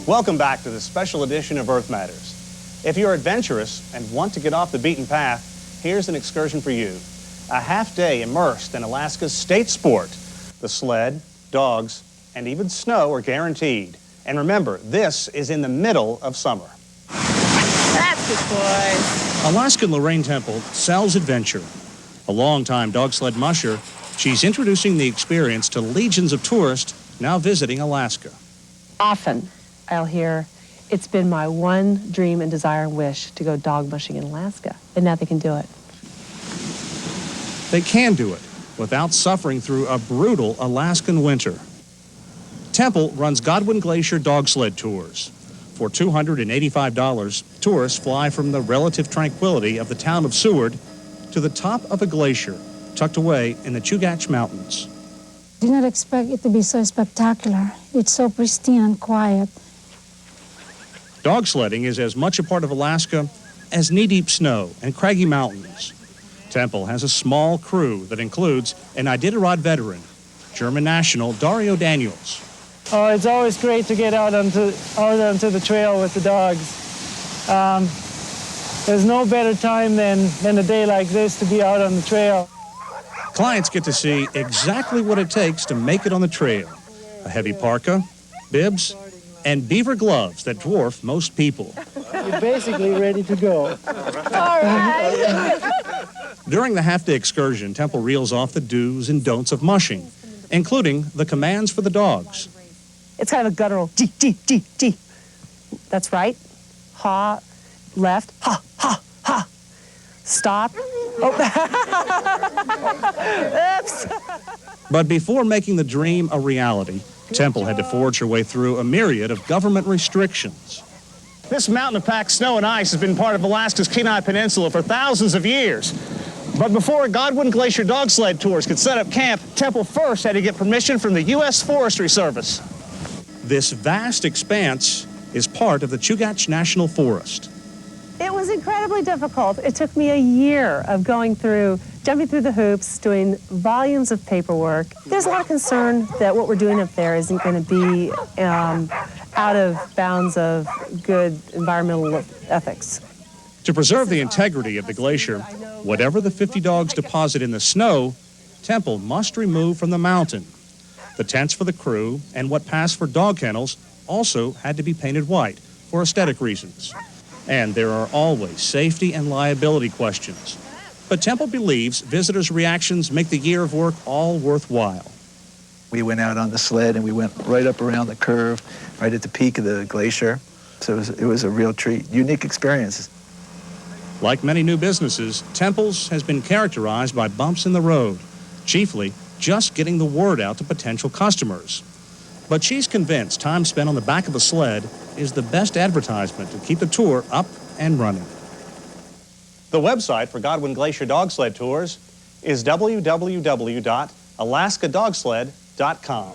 Welcome back to this special edition of Earth Matters. If you're adventurous and want to get off the beaten path, here's an excursion for you. A half day immersed in Alaska's state sport. The sled, dogs, and even snow are guaranteed. And remember, this is in the middle of summer. That's good, boy. Alaskan Lorraine Temple sells adventure. A longtime dog sled musher, she's introducing the experience to legions of tourists now visiting Alaska. Often I'll hear, it's been my one dream and desire and wish to go dog mushing in Alaska, and now they can do it. They can do it without suffering through a brutal Alaskan winter. Temple runs Godwin Glacier dog sled tours. For $285, tourists fly from the relative tranquility of the town of Seward to the top of a glacier tucked away in the Chugach Mountains. I did not expect it to be so spectacular. It's so pristine and quiet. Dog sledding is as much a part of Alaska as knee-deep snow and craggy mountains. Temple has a small crew that includes an Iditarod veteran, German national Dario Daniels. Oh, it's always great to get out onto the trail with the dogs. There's no better time than a day like this to be out on the trail. Clients get to see exactly what it takes to make it on the trail. A heavy parka, bibs, and beaver gloves that dwarf most people. You're basically ready to go. All right. During the half-day excursion, Temple reels off the do's and don'ts of mushing, including the commands for the dogs. It's kind of a guttural G, G, G, G. That's right. Ha, left, ha, ha, ha. Stop. Oh. Oops. But before making the dream a reality, Temple had to forge her way through a myriad of government restrictions. This mountain of packed snow and ice has been part of Alaska's Kenai Peninsula for thousands of years. But before Godwin Glacier dog sled tours could set up camp, Temple first had to get permission from the U.S. Forestry Service. This vast expanse is part of the Chugach National Forest. It was incredibly difficult. It took me a year of jumping through the hoops, doing volumes of paperwork. There's a lot of concern that what we're doing up there isn't going to be out of bounds of good environmental ethics. To preserve the integrity of the glacier, whatever the 50 dogs deposit in the snow, Temple must remove from the mountain. The tents for the crew and what passed for dog kennels also had to be painted white for aesthetic reasons. And there are always safety and liability questions. But Temple believes visitors' reactions make the year of work all worthwhile. We went out on the sled and we went right up around the curve, right at the peak of the glacier. So it was a real treat, unique experience. Like many new businesses, Temple's has been characterized by bumps in the road, chiefly just getting the word out to potential customers. But she's convinced time spent on the back of a sled is the best advertisement to keep the tour up and running. The website for Godwin Glacier dog sled tours is www.alaskadogsled.com.